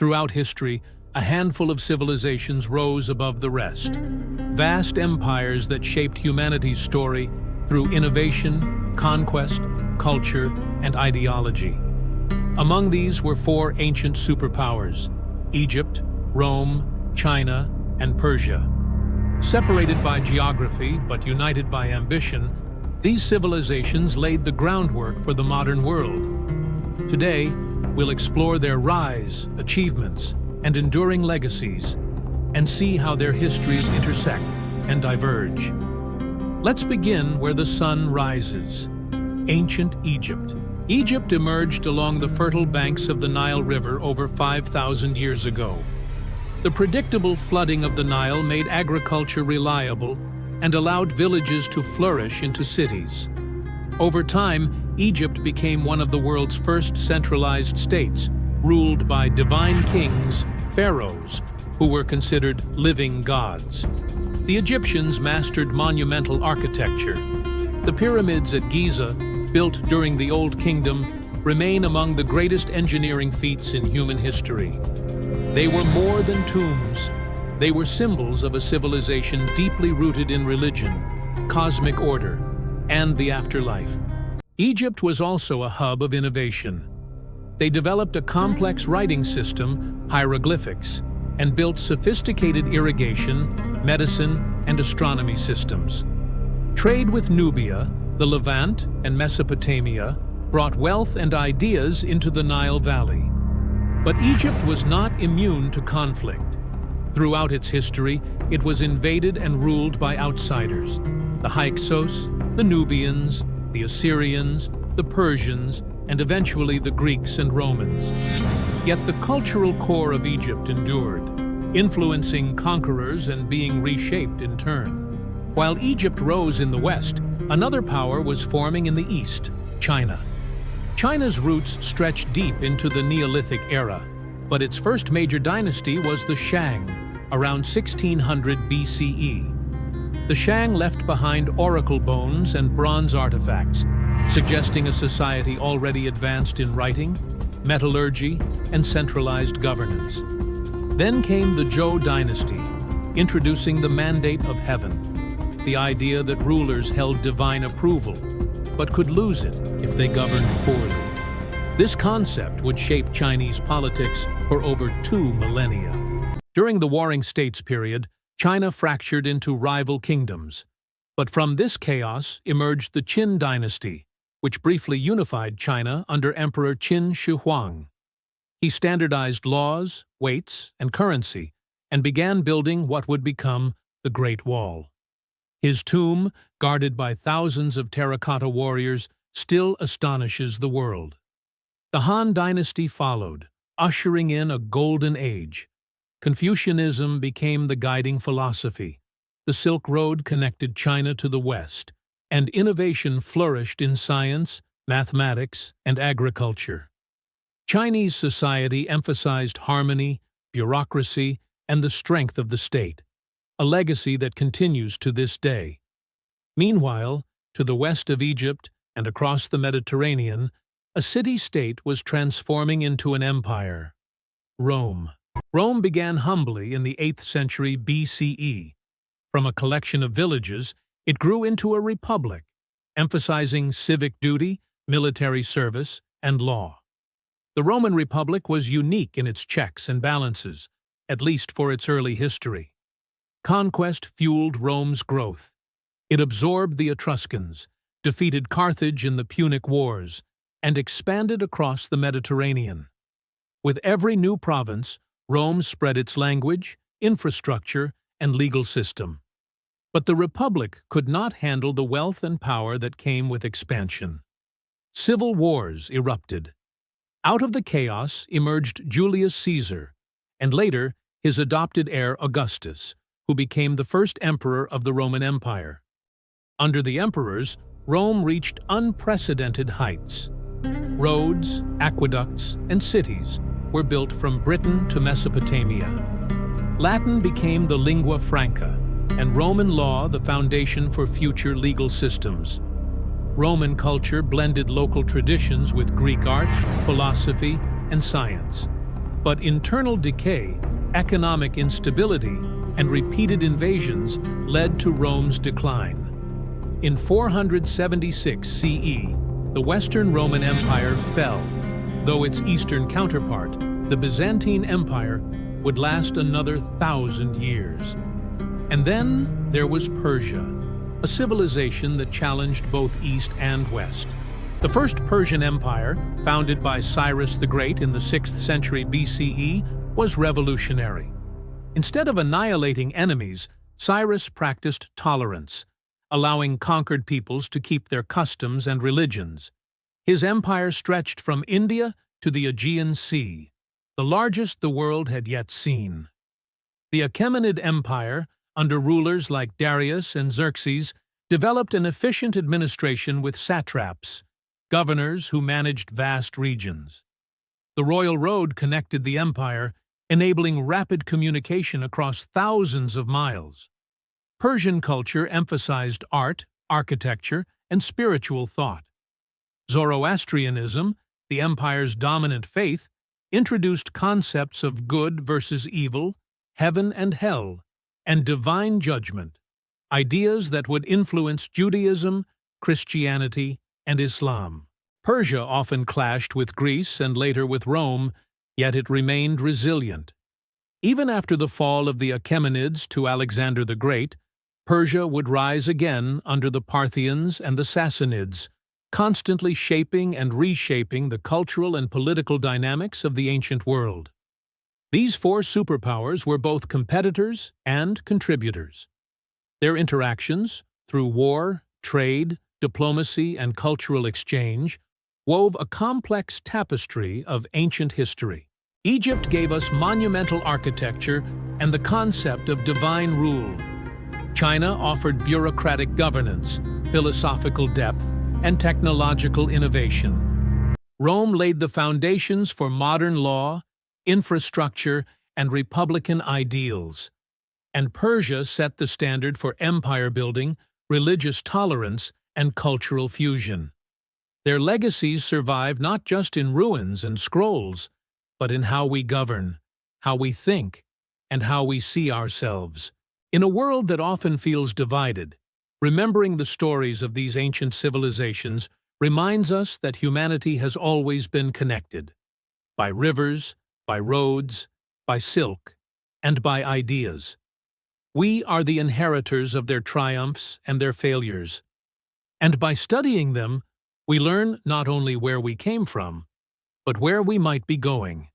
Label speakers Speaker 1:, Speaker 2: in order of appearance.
Speaker 1: Throughout history, a handful of civilizations rose above the rest. Vast empires that shaped humanity's story through innovation, conquest, culture, and ideology. Among these were four ancient superpowers: Egypt, Rome, China, and Persia. Separated by geography but united by ambition, these civilizations laid the groundwork for the modern world. Today, we'll explore their rise, achievements, and enduring legacies, and see how their histories intersect and diverge. Let's begin where the sun rises. Ancient Egypt. Egypt emerged along the fertile banks of the Nile River over 5,000 years ago. The predictable flooding of the Nile made agriculture reliable and allowed villages to flourish into cities. Over time, Egypt became one of the world's first centralized states, ruled by divine kings, pharaohs, who were considered living gods. The Egyptians mastered monumental architecture. The pyramids at Giza, built during the Old Kingdom, remain among the greatest engineering feats in human history. They were more than tombs. They were symbols of a civilization deeply rooted in religion, cosmic order, and the afterlife. Egypt was also a hub of innovation. They developed a complex writing system, hieroglyphics, and built sophisticated irrigation, medicine, and astronomy systems. Trade with Nubia, the Levant, and Mesopotamia brought wealth and ideas into the Nile Valley. But Egypt was not immune to conflict. Throughout its history, it was invaded and ruled by outsiders: the Hyksos, the Nubians, the Assyrians, the Persians, and eventually the Greeks and Romans. Yet the cultural core of Egypt endured, influencing conquerors and being reshaped in turn. While Egypt rose in the west, another power was forming in the east: China. China's roots stretched deep into the Neolithic era, but its first major dynasty was the Shang, around 1600 BCE. The Shang left behind oracle bones and bronze artifacts, suggesting a society already advanced in writing, metallurgy, and centralized governance. Then came the Zhou dynasty, introducing the mandate of heaven, the idea that rulers held divine approval, but could lose it if they governed poorly. This concept would shape Chinese politics for over 2 millennia. During the Warring States period, China fractured into rival kingdoms. But from this chaos emerged the Qin dynasty, which briefly unified China under Emperor Qin Shi Huang. He standardized laws, weights, and currency, and began building what would become the Great Wall. His tomb, guarded by thousands of terracotta warriors, still astonishes the world. The Han dynasty followed, ushering in a golden age. Confucianism became the guiding philosophy. The Silk Road connected China to the West, and innovation flourished in science, mathematics, and agriculture. Chinese society emphasized harmony, bureaucracy, and the strength of the state, a legacy that continues to this day. Meanwhile, to the west of Egypt and across the Mediterranean, a city-state was transforming into an empire: Rome. Rome began humbly in the 8th century BCE. From a collection of villages, it grew into a republic, emphasizing civic duty, military service, and law. The Roman Republic was unique in its checks and balances, at least for its early history. Conquest fueled Rome's growth. It absorbed the Etruscans, defeated Carthage in the Punic Wars, and expanded across the Mediterranean. With every new province, Rome spread its language, infrastructure, and legal system. But the Republic could not handle the wealth and power that came with expansion. Civil wars erupted. Out of the chaos emerged Julius Caesar, and later his adopted heir Augustus, who became the first emperor of the Roman Empire. Under the emperors, Rome reached unprecedented heights. Roads, aqueducts, and cities were built from Britain to Mesopotamia. Latin became the lingua franca, and Roman law the foundation for future legal systems. Roman culture blended local traditions with Greek art, philosophy, and science. But internal decay, economic instability, and repeated invasions led to Rome's decline. In 476 CE, the Western Roman Empire fell, though its eastern counterpart, the Byzantine Empire, would last another 1,000 years. And then there was Persia, a civilization that challenged both East and West. The First Persian Empire, founded by Cyrus the Great in the 6th century BCE, was revolutionary. Instead of annihilating enemies, Cyrus practiced tolerance, allowing conquered peoples to keep their customs and religions. His empire stretched from India to the Aegean Sea, the largest the world had yet seen. The Achaemenid Empire, under rulers like Darius and Xerxes, developed an efficient administration with satraps, governors who managed vast regions. The royal road connected the empire, enabling rapid communication across thousands of miles. Persian culture emphasized art, architecture, and spiritual thought. Zoroastrianism, the empire's dominant faith, introduced concepts of good versus evil, heaven and hell, and divine judgment, ideas that would influence Judaism, Christianity, and Islam. Persia often clashed with Greece and later with Rome, yet it remained resilient. Even after the fall of the Achaemenids to Alexander the Great, Persia would rise again under the Parthians and the Sassanids, constantly shaping and reshaping the cultural and political dynamics of the ancient world. These four superpowers were both competitors and contributors. Their interactions, through war, trade, diplomacy, and cultural exchange, wove a complex tapestry of ancient history. Egypt gave us monumental architecture and the concept of divine rule. China offered bureaucratic governance, philosophical depth, and technological innovation. Rome laid the foundations for modern law, infrastructure, and republican ideals. And Persia set the standard for empire building, religious tolerance, and cultural fusion. Their legacies survive not just in ruins and scrolls, but in how we govern, how we think, and how we see ourselves. In a world that often feels divided, remembering the stories of these ancient civilizations reminds us that humanity has always been connected, by rivers, by roads, by silk, and by ideas. We are the inheritors of their triumphs and their failures. And by studying them, we learn not only where we came from, but where we might be going.